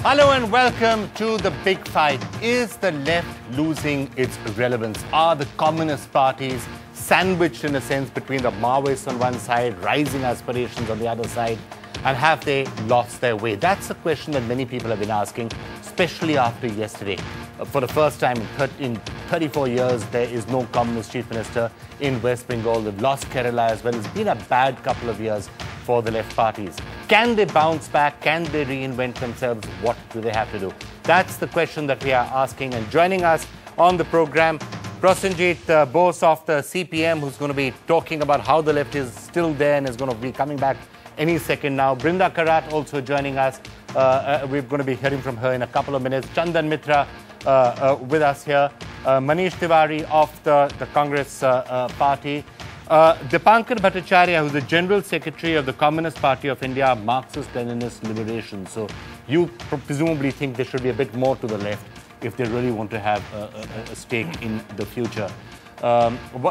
Hello and welcome to the big fight. Is the left losing its relevance? Are the communist parties sandwiched in a sense between the Maoists on one side, rising aspirations on the other side, and have they lost their way? That's a question that many people have been asking, especially after yesterday. For the first time in 34 years, there is no communist chief minister in West Bengal. They've lost Kerala as well. It's been a bad couple of years for the left parties. Can they bounce back? Can they reinvent themselves? What do they have to do? That's the question that we are asking. And joining us on the program, Prosenjit Bose of the CPM, who's going to be talking about how the left is still there and is going to be coming back any second now. Brinda Karat also joining us. We're going to be hearing from her in a couple of minutes. Chandan Mitra with us here. Manish Tiwari of the Congress party. Dipankar Bhattacharya, who's the General Secretary of the Communist Party of India, Marxist-Leninist Liberation. So you presumably think there should be a bit more to the left if they really want to have a stake in the future.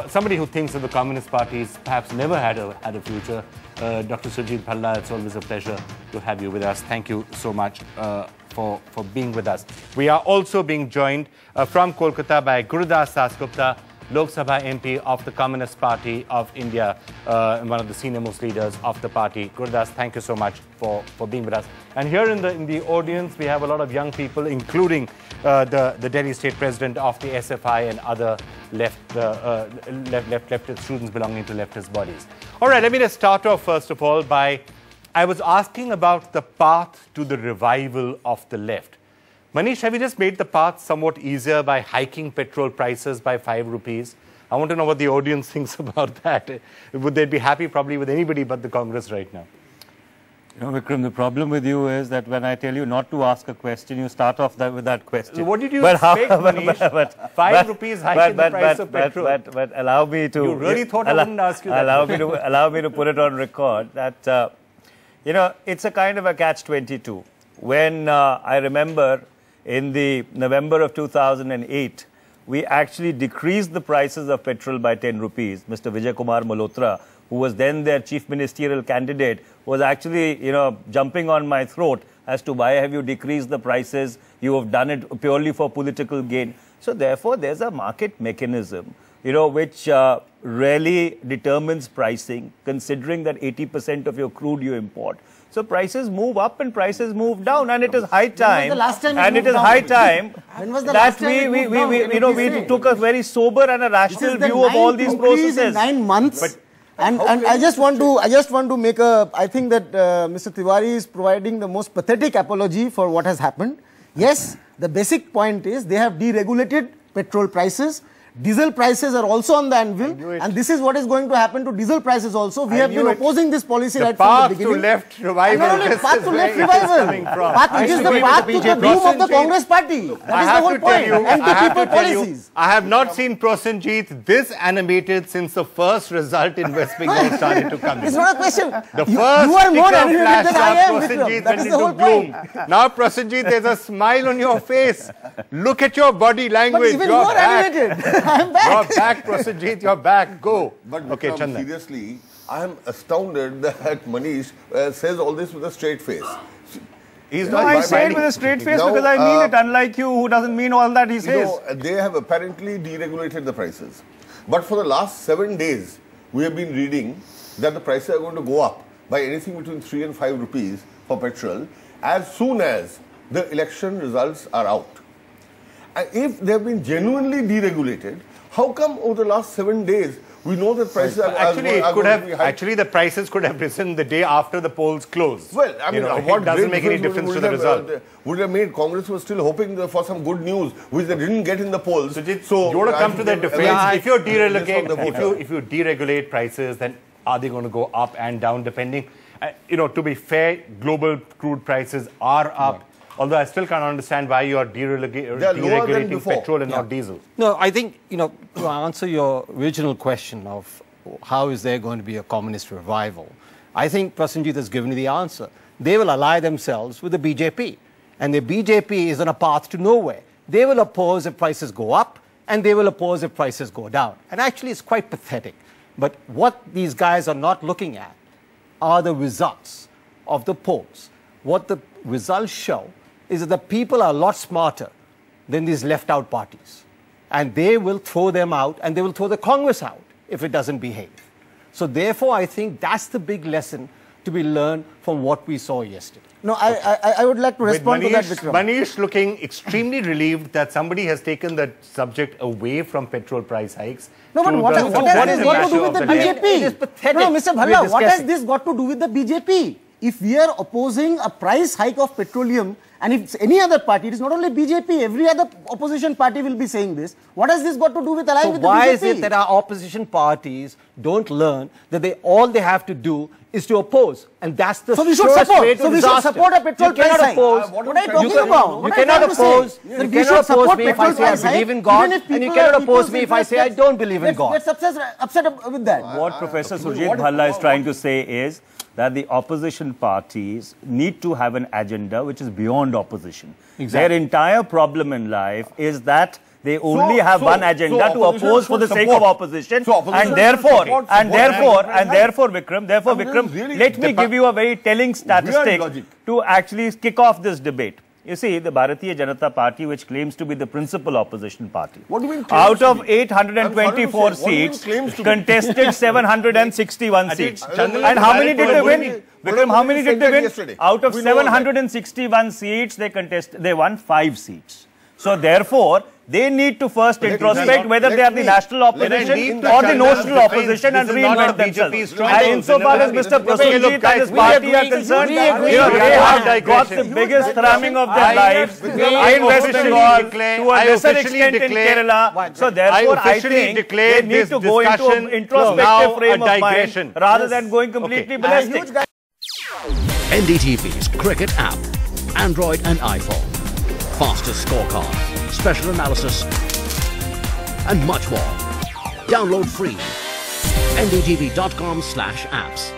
Somebody who thinks that the Communist parties perhaps never had a future, Dr. Sujit Bhalla, it's always a pleasure to have you with us. Thank you so much for being with us. We are also being joined from Kolkata by Gurudas Dasgupta, Lok Sabha MP of the Communist Party of India, one of the senior most leaders of the party. Gurudas, thank you so much for being with us. And here in the audience, we have a lot of young people, including the Delhi State President of the SFI and other leftist students belonging to leftist bodies. All right, let me just start off first of all by, I was asking about the path to the revival of the left. Manish, have you just made the path somewhat easier by hiking petrol prices by 5 rupees? I want to know what the audience thinks about that. Would they be happy probably with anybody but the Congress right now? You know, Vikram, the problem with you is that when I tell you not to ask a question, you start off with that question. So what did you expect, Manish? 5 rupees hike in the price of petrol. But allow me to... You really thought I wouldn't ask you that? Allow me to put it on record that, you know, it's a kind of a catch-22. When I remember in the November of 2008, we actually decreased the prices of petrol by 10 rupees. Mr. Vijay Kumar Malhotra, who was then their chief ministerial candidate, was actually, you know, jumping on my throat as to why have you decreased the prices? You have done it purely for political gain. So therefore, there's a market mechanism, you know, which really determines pricing, considering that 80% of your crude you import. So prices move up and prices move down, and it is high time. That we took a very sober and a rational view of all these processes. In 9 months. And I just want to make a, I think that Mr. Tiwari is providing the most pathetic apology for what has happened. Yes, the basic point is they have deregulated petrol prices. Diesel prices are also on the anvil, and this is what is going to happen to diesel prices also. We have been opposing this policy right from the beginning. The path to left revival. Not only path to left revival, it is the path to the doom of the Congress party. That is the whole point. Anti-people policies. I have not seen Prosenjit this animated since the first result in West Bengal started to come in. It's not a question. The first you are more animated than I am, Prosenjit that is the whole point. Now, Prosenjit, there's a smile on your face. Look at your body language. But even more animated. I'm back. You're back, Prosenjit. You're back. Go. But okay, Vikram, seriously, I am astounded that Manish says all this with a straight face. I say it with a straight face because I mean it, unlike you, who doesn't mean all that he says. You know, they have apparently deregulated the prices. But for the last 7 days, we have been reading that the prices are going to go up by anything between 3 and 5 rupees for petrol as soon as the election results are out. And if they have been genuinely deregulated, how come over the last 7 days we know that prices are actually the prices could have risen the day after the polls closed. Well, I mean, what doesn't make any difference to the result. Would have made Congress was still hoping for some good news, which they didn't get in the polls. So you want to come to that defense. If you deregulate prices, then are they going to go up and down depending? You know, to be fair, global crude prices are up. Although I still can't understand why you are deregulating petrol and not diesel. No, I think, you know, to answer your original question of how is there going to be a communist revival, I think Prosenjit has given you the answer. They will ally themselves with the BJP. And the BJP is on a path to nowhere. They will oppose if prices go up, and they will oppose if prices go down. And actually, it's quite pathetic. But what these guys are not looking at are the results of the polls. What the results show is that the people are a lot smarter than these left-out parties. And they will throw them out, and they will throw the Congress out if it doesn't behave. So therefore, I think that's the big lesson to be learned from what we saw yesterday. No, I would like to respond to that, Vikram. Manish looking extremely relieved that somebody has taken the subject away from petrol price hikes. No, but what has this got to do with the BJP? It is pathetic. No, Mr. Bhalla, what has this got to do with the BJP? If we are opposing a price hike of petroleum, and if it's any other party, it is not only BJP, every other opposition party will be saying this. What has this got to do with allying with the BJP? Why is it that our opposition parties don't learn that all they have to do is to oppose? And that's the surest way to disaster. Support a petrol price hike. What are you talking about? You cannot oppose me if I say I believe in God, and you cannot oppose me if I say I don't believe in God. Let's upset with that. What Professor Surjit Bhalla is trying to say is that the opposition parties need to have an agenda which is beyond opposition. Exactly. Their entire problem in life is that they only have one agenda to oppose for the sake of opposition, and therefore, Vikram, let me give you a very telling statistic to actually kick off this debate. You see, the Bharatiya Janata Party, which claims to be the principal opposition party, What do you mean out of 824 seats, contested 761 seats. And how many did they win? Vikram, how many did they win? Out of 761 seats, they won 5 seats. So therefore, they need to first introspect whether they are the national opposition or the notional opposition and reinvent themselves. And insofar as Mr. Prasenjit and his party are concerned, they have got the biggest thramming of their lives in West Bengal, to a lesser extent in Kerala. So therefore, I think they need to go into an introspective frame of mind rather than going completely ballistic. NDTV's cricket app, Android and iPhone. Fastest scorecard, special analysis, and much more. Download free. ndtv.com/apps.